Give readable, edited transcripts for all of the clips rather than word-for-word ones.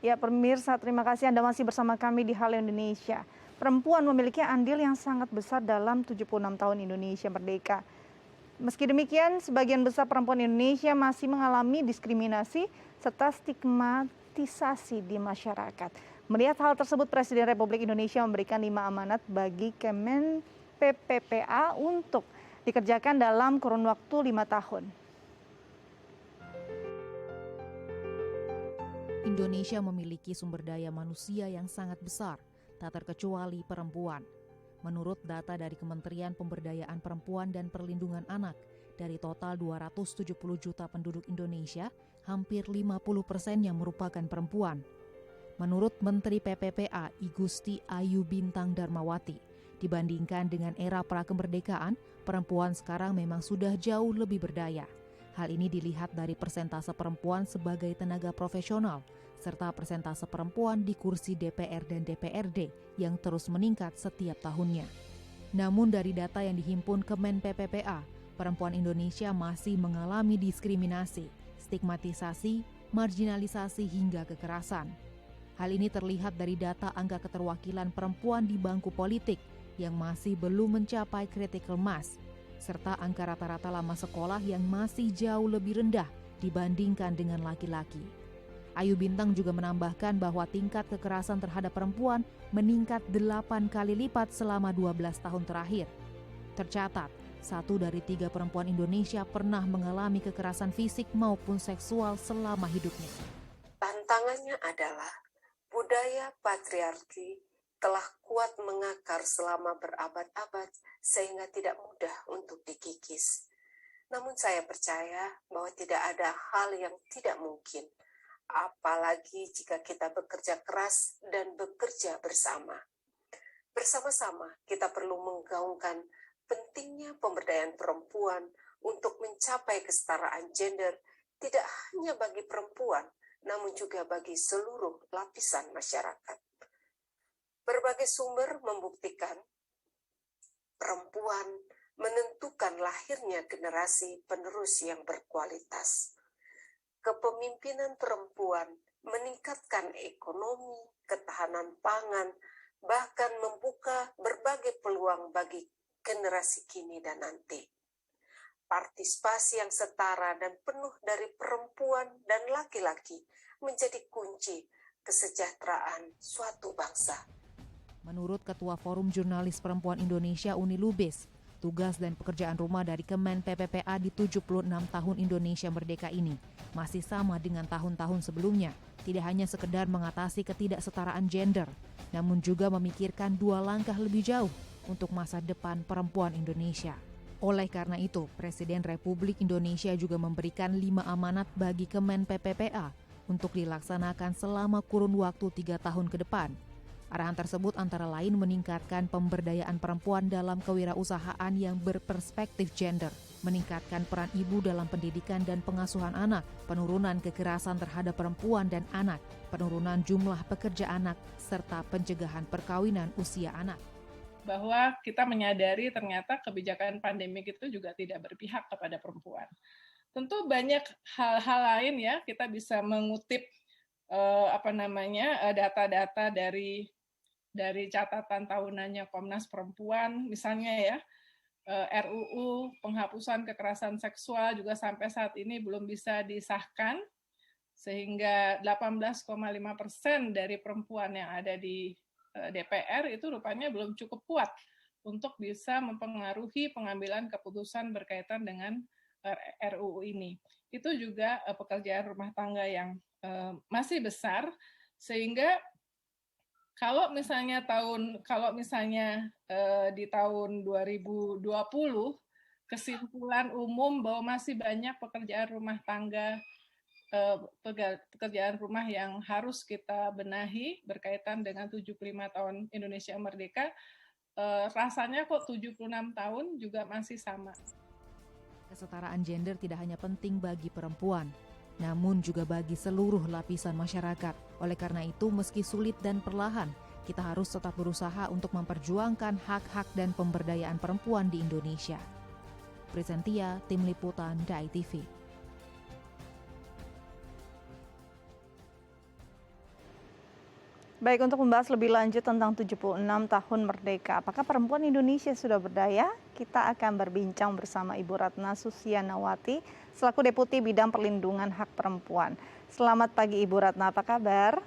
Ya, pemirsa, terima kasih Anda masih bersama kami di Halo Indonesia. Perempuan memiliki andil yang sangat besar dalam 76 tahun Indonesia merdeka. Meski demikian, sebagian besar perempuan Indonesia masih mengalami diskriminasi serta stigmatisasi di masyarakat. Melihat hal tersebut, Presiden Republik Indonesia memberikan 5 amanat bagi Kemen PPPA untuk dikerjakan dalam kurun waktu 5 tahun. Indonesia memiliki sumber daya manusia yang sangat besar, tak terkecuali perempuan. Menurut data dari Kementerian Pemberdayaan Perempuan dan Perlindungan Anak, dari total 270 juta penduduk Indonesia, hampir 50% yang merupakan perempuan. Menurut Menteri PPPA I Gusti Ayu Bintang Darmawati, dibandingkan dengan era prakemerdekaan, perempuan sekarang memang sudah jauh lebih berdaya. Hal ini dilihat dari persentase perempuan sebagai tenaga profesional, serta persentase perempuan di kursi DPR dan DPRD yang terus meningkat setiap tahunnya. Namun dari data yang dihimpun Kemen PPPA, perempuan Indonesia masih mengalami diskriminasi, stigmatisasi, marginalisasi hingga kekerasan. Hal ini terlihat dari data angka keterwakilan perempuan di bangku politik yang masih belum mencapai critical mass, serta angka rata-rata lama sekolah yang masih jauh lebih rendah dibandingkan dengan laki-laki. Ayu Bintang juga menambahkan bahwa tingkat kekerasan terhadap perempuan meningkat 8 kali lipat selama 12 tahun terakhir. Tercatat, 1 dari 3 perempuan Indonesia pernah mengalami kekerasan fisik maupun seksual selama hidupnya. Tantangannya adalah budaya patriarki telah kuat mengakar selama berabad-abad sehingga tidak mudah untuk dikikis. Namun saya percaya bahwa tidak ada hal yang tidak mungkin, apalagi jika kita bekerja keras dan bekerja bersama. Bersama-sama kita perlu menggaungkan pentingnya pemberdayaan perempuan untuk mencapai kesetaraan gender tidak hanya bagi perempuan, namun juga bagi seluruh lapisan masyarakat. Berbagai sumber membuktikan perempuan menentukan lahirnya generasi penerus yang berkualitas. Kepemimpinan perempuan meningkatkan ekonomi, ketahanan pangan, bahkan membuka berbagai peluang bagi generasi kini dan nanti. Partisipasi yang setara dan penuh dari perempuan dan laki-laki menjadi kunci kesejahteraan suatu bangsa. Menurut Ketua Forum Jurnalis Perempuan Indonesia Uni Lubis, tugas dan pekerjaan rumah dari Kemen PPPA di 76 tahun Indonesia Merdeka ini masih sama dengan tahun-tahun sebelumnya. Tidak hanya sekedar mengatasi ketidaksetaraan gender, namun juga memikirkan 2 langkah lebih jauh untuk masa depan perempuan Indonesia. Oleh karena itu, Presiden Republik Indonesia juga memberikan 5 amanat bagi Kemen PPPA untuk dilaksanakan selama kurun waktu 3 tahun ke depan. Arahan tersebut antara lain meningkatkan pemberdayaan perempuan dalam kewirausahaan yang berperspektif gender, meningkatkan peran ibu dalam pendidikan dan pengasuhan anak, penurunan kekerasan terhadap perempuan dan anak, penurunan jumlah pekerja anak, serta pencegahan perkawinan usia anak. Bahwa kita menyadari ternyata kebijakan pandemik itu juga tidak berpihak kepada perempuan. Tentu banyak hal-hal lain ya, kita bisa mengutip data-data dari catatan tahunannya Komnas Perempuan, misalnya ya, RUU penghapusan kekerasan seksual juga sampai saat ini belum bisa disahkan, sehingga 18,5% dari perempuan yang ada di DPR itu rupanya belum cukup kuat untuk bisa mempengaruhi pengambilan keputusan berkaitan dengan RUU ini. Itu juga pekerjaan rumah tangga yang masih besar, sehingga kalau misalnya di tahun 2020 kesimpulan umum bahwa masih banyak pekerjaan rumah tangga, pekerjaan rumah yang harus kita benahi berkaitan dengan 75 tahun Indonesia Merdeka, rasanya kok 76 tahun juga masih sama. Kesetaraan gender tidak hanya penting bagi perempuan, namun juga bagi seluruh lapisan masyarakat. Oleh karena itu, meski sulit dan perlahan, kita harus tetap berusaha untuk memperjuangkan hak-hak dan pemberdayaan perempuan di Indonesia. Presentia, Tim Liputan, DAI TV. Baik, untuk membahas lebih lanjut tentang 76 tahun merdeka, apakah perempuan Indonesia sudah berdaya? Kita akan berbincang bersama Ibu Ratna Susianawati selaku Deputi Bidang Perlindungan Hak Perempuan. Selamat pagi Ibu Ratna, apa kabar?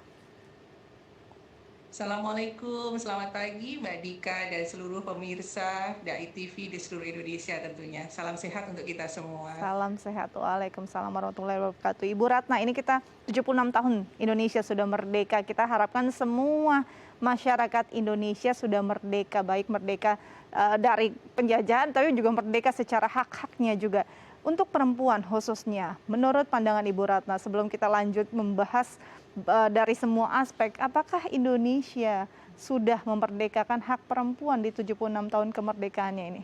Assalamualaikum, selamat pagi Mbak Dika dan seluruh pemirsa DAI TV di seluruh Indonesia tentunya. Salam sehat untuk kita semua. Salam sehat, waalaikumsalam warahmatullahi wabarakatuh. Ibu Ratna, ini kita 76 tahun Indonesia sudah merdeka. Kita harapkan semua masyarakat Indonesia sudah merdeka, baik merdeka dari penjajahan, tapi juga merdeka secara hak-haknya juga. Untuk perempuan khususnya, menurut pandangan Ibu Ratna, sebelum kita lanjut membahas dari semua aspek, apakah Indonesia sudah memerdekakan hak perempuan di 76 tahun kemerdekaannya ini?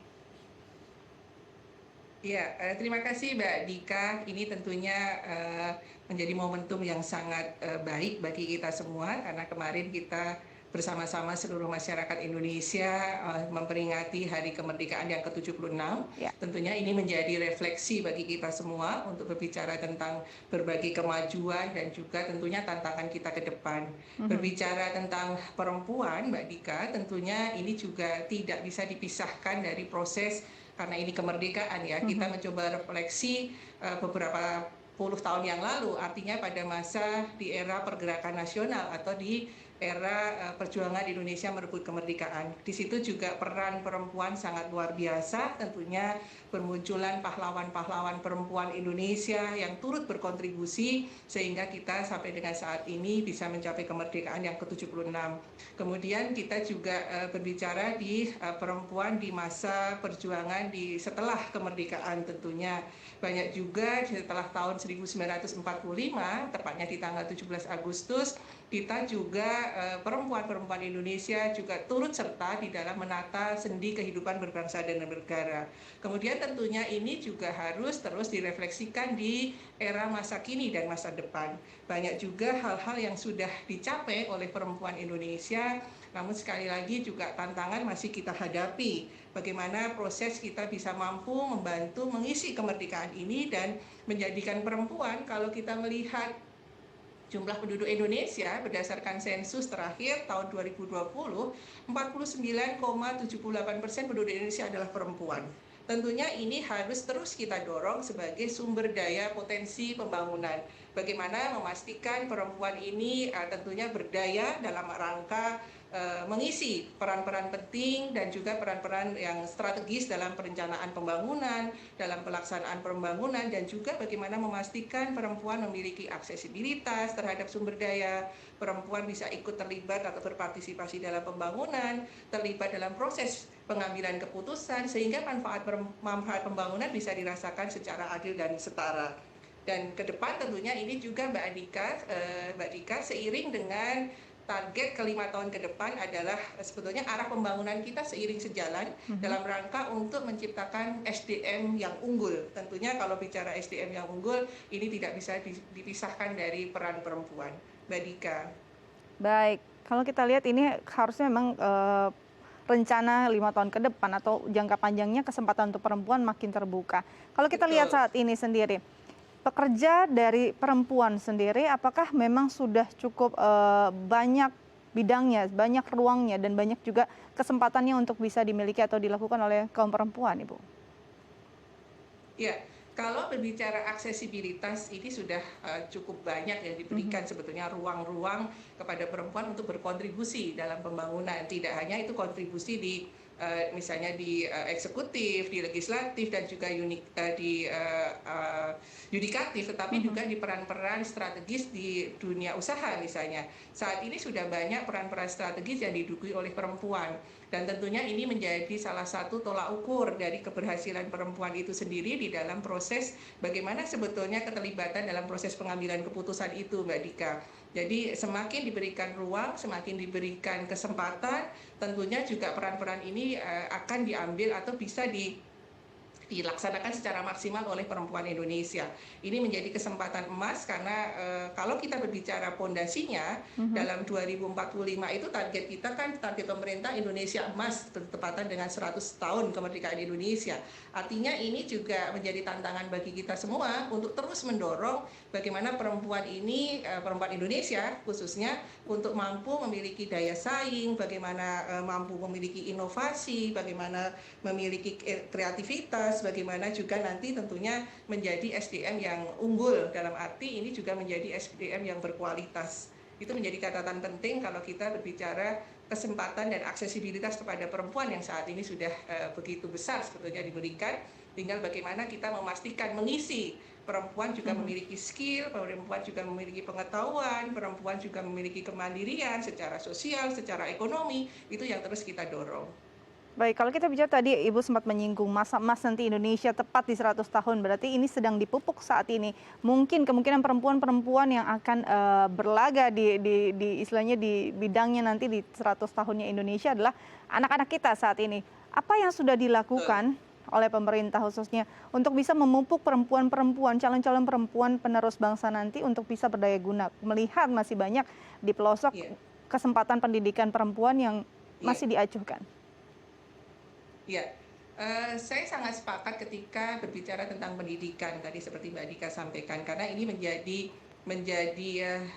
Ya, terima kasih Mbak Dika. Ini tentunya menjadi momentum yang sangat baik bagi kita semua karena kemarin kita bersama-sama seluruh masyarakat Indonesia memperingati Hari Kemerdekaan yang ke-76. Ya. Tentunya ini menjadi refleksi bagi kita semua untuk berbicara tentang berbagai kemajuan dan juga tentunya tantangan kita ke depan. Berbicara tentang perempuan, Mbak Dika, tentunya ini juga tidak bisa dipisahkan dari proses karena ini kemerdekaan ya. Kita mencoba refleksi beberapa puluh tahun yang lalu, artinya pada masa di era pergerakan nasional atau di era perjuangan Indonesia merebut kemerdekaan. Di situ juga peran perempuan sangat luar biasa, tentunya bermunculan pahlawan-pahlawan perempuan Indonesia yang turut berkontribusi sehingga kita sampai dengan saat ini bisa mencapai kemerdekaan yang ke-76. Kemudian kita juga berbicara di perempuan di masa perjuangan di setelah kemerdekaan tentunya. Banyak juga setelah tahun 1945, tepatnya di tanggal 17 Agustus, kita juga perempuan-perempuan Indonesia juga turut serta di dalam menata sendi kehidupan berbangsa dan bernegara. Kemudian tentunya ini juga harus terus direfleksikan di era masa kini dan masa depan. Banyak juga hal-hal yang sudah dicapai oleh perempuan Indonesia, namun sekali lagi juga tantangan masih kita hadapi. Bagaimana proses kita bisa mampu membantu mengisi kemerdekaan ini dan menjadikan perempuan, kalau kita melihat jumlah penduduk Indonesia berdasarkan sensus terakhir tahun 2020, 49,78% penduduk Indonesia adalah perempuan. Tentunya ini harus terus kita dorong sebagai sumber daya potensi pembangunan. Bagaimana memastikan perempuan ini tentunya berdaya dalam rangka mengisi peran-peran penting dan juga peran-peran yang strategis dalam perencanaan pembangunan, dalam pelaksanaan pembangunan, dan juga bagaimana memastikan perempuan memiliki aksesibilitas terhadap sumber daya, perempuan bisa ikut terlibat atau berpartisipasi dalam pembangunan, terlibat dalam proses pengambilan keputusan, sehingga manfaat pembangunan bisa dirasakan secara adil dan setara. Dan ke depan tentunya ini juga Mbak Dika, seiring dengan target ke 5 tahun ke depan adalah sebetulnya arah pembangunan kita seiring sejalan dalam rangka untuk menciptakan SDM yang unggul. Tentunya kalau bicara SDM yang unggul, ini tidak bisa dipisahkan dari peran perempuan. Mbak Dika. Baik, kalau kita lihat ini harusnya memang rencana 5 tahun ke depan atau jangka panjangnya kesempatan untuk perempuan makin terbuka. Kalau kita lihat saat ini sendiri, pekerja dari perempuan sendiri, apakah memang sudah cukup banyak bidangnya, banyak ruangnya, dan banyak juga kesempatannya untuk bisa dimiliki atau dilakukan oleh kaum perempuan, Ibu? Ya, kalau berbicara aksesibilitas, ini sudah cukup banyak yang diberikan sebetulnya ruang-ruang kepada perempuan untuk berkontribusi dalam pembangunan. Tidak hanya itu kontribusi di misalnya di eksekutif, di legislatif, dan juga di yudikatif, tetapi juga di peran-peran strategis di dunia usaha misalnya. Saat ini sudah banyak peran-peran strategis yang diduduki oleh perempuan, dan tentunya ini menjadi salah satu tolak ukur dari keberhasilan perempuan itu sendiri di dalam proses bagaimana sebetulnya keterlibatan dalam proses pengambilan keputusan itu, Mbak Dika. Jadi semakin diberikan ruang, semakin diberikan kesempatan, tentunya juga peran-peran ini akan diambil atau bisa dilaksanakan secara maksimal oleh perempuan Indonesia. Ini menjadi kesempatan emas karena kalau kita berbicara pondasinya dalam 2045 itu target kita kan target pemerintah Indonesia emas bertepatan dengan 100 tahun kemerdekaan Indonesia. Artinya ini juga menjadi tantangan bagi kita semua untuk terus mendorong bagaimana perempuan ini, perempuan Indonesia khususnya untuk mampu memiliki daya saing, bagaimana mampu memiliki inovasi, bagaimana memiliki kreativitas, bagaimana juga nanti tentunya menjadi SDM yang unggul, dalam arti ini juga menjadi SDM yang berkualitas. Itu menjadi catatan penting kalau kita berbicara kesempatan dan aksesibilitas kepada perempuan yang saat ini sudah begitu besar sebetulnya diberikan. Tinggal bagaimana kita memastikan mengisi, perempuan juga memiliki skill, perempuan juga memiliki pengetahuan, perempuan juga memiliki kemandirian secara sosial, secara ekonomi, itu yang terus kita dorong. Baik, kalau kita bicara tadi Ibu sempat menyinggung masa emas nanti Indonesia tepat di 100 tahun, berarti ini sedang dipupuk saat ini. Mungkin kemungkinan perempuan-perempuan yang akan berlaga di istilahnya di bidangnya nanti di 100 tahunnya Indonesia adalah anak-anak kita saat ini. Apa yang sudah dilakukan oleh pemerintah khususnya untuk bisa memupuk perempuan-perempuan, calon-calon perempuan penerus bangsa nanti untuk bisa berdaya guna, melihat masih banyak di pelosok kesempatan pendidikan perempuan yang masih diacuhkan? Ya, saya sangat sepakat ketika berbicara tentang pendidikan tadi seperti Mbak Dika sampaikan, karena ini menjadi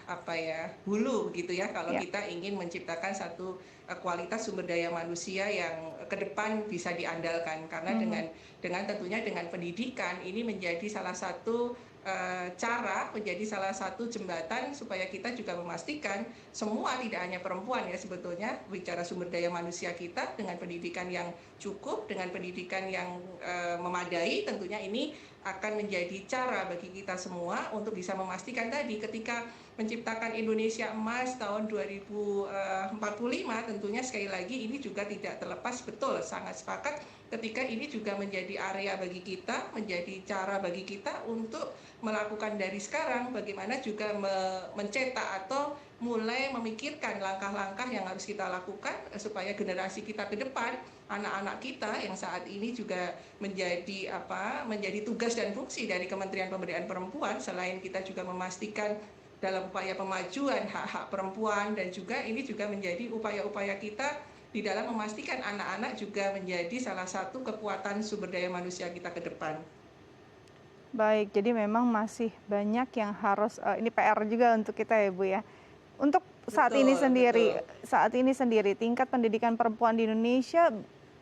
apa ya, hulu gitu ya kalau kita ingin menciptakan satu kualitas sumber daya manusia yang ke depan bisa diandalkan, karena dengan tentunya dengan pendidikan ini menjadi salah satu cara, menjadi salah satu jembatan supaya kita juga memastikan semua, tidak hanya perempuan ya sebetulnya, bicara sumber daya manusia kita dengan pendidikan yang cukup, dengan pendidikan yang memadai, tentunya ini akan menjadi cara bagi kita semua untuk bisa memastikan tadi ketika menciptakan Indonesia Emas tahun 2045, tentunya sekali lagi ini juga tidak terlepas, betul, sangat sepakat ketika ini juga menjadi area bagi kita, menjadi cara bagi kita untuk melakukan dari sekarang bagaimana juga mencetak atau mulai memikirkan langkah-langkah yang harus kita lakukan supaya generasi kita ke depan, anak-anak kita yang saat ini juga menjadi tugas dan fungsi dari Kementerian Pemberdayaan Perempuan, selain kita juga memastikan dalam upaya pemajuan hak-hak perempuan, dan juga ini juga menjadi upaya-upaya kita di dalam memastikan anak-anak juga menjadi salah satu kekuatan sumber daya manusia kita ke depan. Baik, jadi memang masih banyak yang harus ini PR juga untuk kita ya Bu ya. Untuk saat ini sendiri tingkat pendidikan perempuan di Indonesia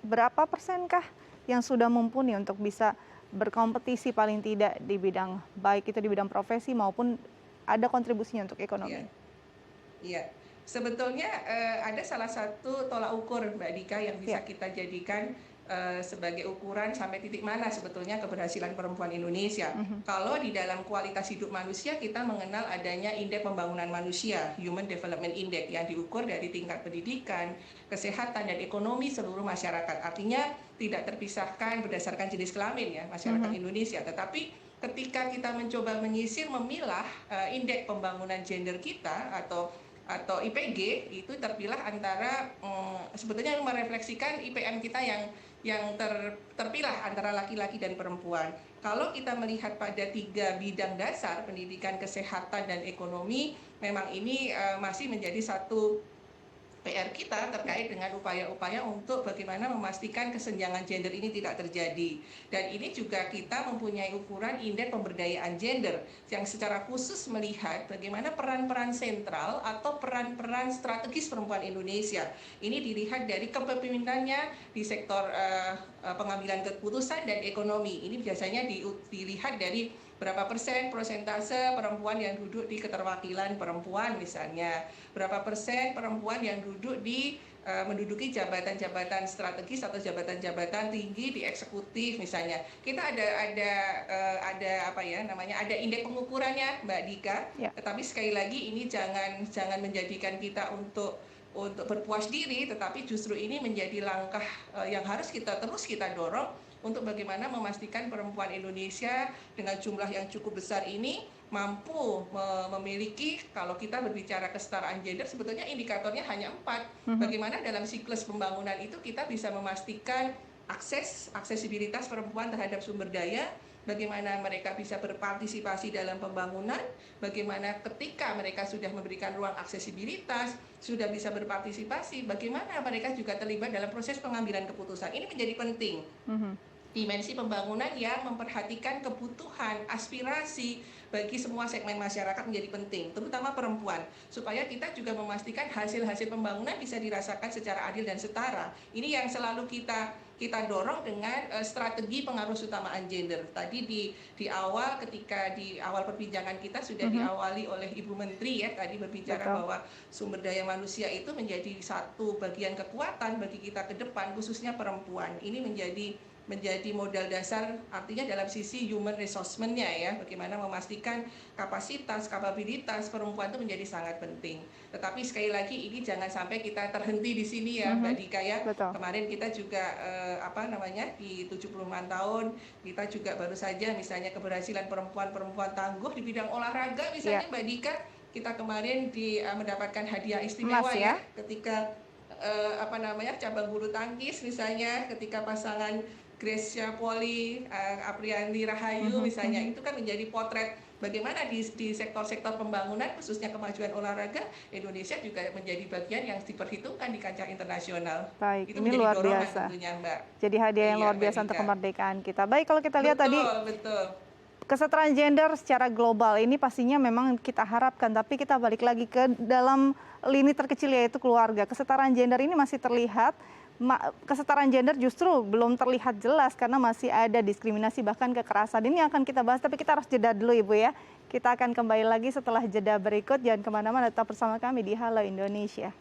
berapa persenkah yang sudah mumpuni untuk bisa berkompetisi paling tidak di bidang baik itu di bidang profesi maupun ada kontribusinya untuk ekonomi? Iya. Sebetulnya ada salah satu tolak ukur Mbak Dika yang bisa kita jadikan sebagai ukuran sampai titik mana sebetulnya keberhasilan perempuan Indonesia. Kalau di dalam kualitas hidup manusia kita mengenal adanya indeks pembangunan manusia, Human Development Index, yang diukur dari tingkat pendidikan, kesehatan, dan ekonomi seluruh masyarakat. Artinya tidak terpisahkan berdasarkan jenis kelamin ya masyarakat Indonesia. Tetapi ketika kita mencoba menyisir, memilah indeks pembangunan gender kita atau IPG, itu terpilah antara sebetulnya merefleksikan IPM kita yang terpilah antara laki-laki dan perempuan. Kalau kita melihat pada 3 bidang dasar, pendidikan, kesehatan, dan ekonomi, memang ini masih menjadi satu PR kita terkait dengan upaya-upaya untuk bagaimana memastikan kesenjangan gender ini tidak terjadi. Dan ini juga kita mempunyai ukuran indeks pemberdayaan gender yang secara khusus melihat bagaimana peran-peran sentral atau peran-peran strategis perempuan Indonesia. Ini dilihat dari kepemimpinannya di sektor pengambilan keputusan dan ekonomi. Ini biasanya dilihat dari berapa persen persentase perempuan yang duduk di keterwakilan perempuan misalnya, berapa persen perempuan yang duduk di menduduki jabatan-jabatan strategis atau jabatan-jabatan tinggi di eksekutif misalnya. Kita ada indeks pengukurannya Mbak Dika. Tetapi sekali lagi ini jangan menjadikan kita untuk berpuas diri, tetapi justru ini menjadi langkah yang harus kita dorong untuk bagaimana memastikan perempuan Indonesia dengan jumlah yang cukup besar ini mampu memiliki, kalau kita berbicara kesetaraan gender, sebetulnya indikatornya hanya 4. Bagaimana dalam siklus pembangunan itu kita bisa memastikan aksesibilitas perempuan terhadap sumber daya, bagaimana mereka bisa berpartisipasi dalam pembangunan, bagaimana ketika mereka sudah memberikan ruang aksesibilitas, sudah bisa berpartisipasi, bagaimana mereka juga terlibat dalam proses pengambilan keputusan. Ini menjadi penting. Dimensi pembangunan yang memperhatikan kebutuhan, aspirasi bagi semua segmen masyarakat menjadi penting, terutama perempuan, supaya kita juga memastikan hasil-hasil pembangunan bisa dirasakan secara adil dan setara. Ini yang selalu kita dorong dengan strategi pengaruh utamaan gender. Tadi di awal, ketika di awal perbincangan kita sudah diawali oleh Ibu Menteri ya, tadi berbicara bahwa sumber daya manusia itu menjadi satu bagian kekuatan bagi kita ke depan, khususnya perempuan. Ini menjadi modal dasar, artinya dalam sisi human resource-nya ya, bagaimana memastikan kapasitas, kapabilitas perempuan itu menjadi sangat penting. Tetapi sekali lagi ini jangan sampai kita terhenti di sini ya, Mbak Dika ya. Betul. Kemarin kita juga di 75 tahun kita juga baru saja misalnya keberhasilan perempuan tangguh di bidang olahraga misalnya Mbak Dika, kita kemarin mendapatkan hadiah istimewa ya ketika cabang bulu tangkis misalnya, ketika pasangan Gracia Poli, Apriani Rahayu misalnya, itu kan menjadi potret bagaimana di sektor-sektor pembangunan khususnya kemajuan olahraga, Indonesia juga menjadi bagian yang diperhitungkan di kancah internasional. Baik, itu ini luar dorongan biasa tentunya, Mbak. Jadi hadiah yang luar biasa untuk kemerdekaan kita. Baik, kalau kita lihat tadi kesetaraan gender secara global ini pastinya memang kita harapkan, tapi kita balik lagi ke dalam lini terkecil yaitu keluarga. Kesetaraan gender ini masih terlihat, kesetaraan gender justru belum terlihat jelas karena masih ada diskriminasi bahkan kekerasan. Ini akan kita bahas, tapi kita harus jeda dulu Ibu ya. Kita akan kembali lagi setelah jeda berikut. Jangan kemana-mana, tetap bersama kami di Halo Indonesia.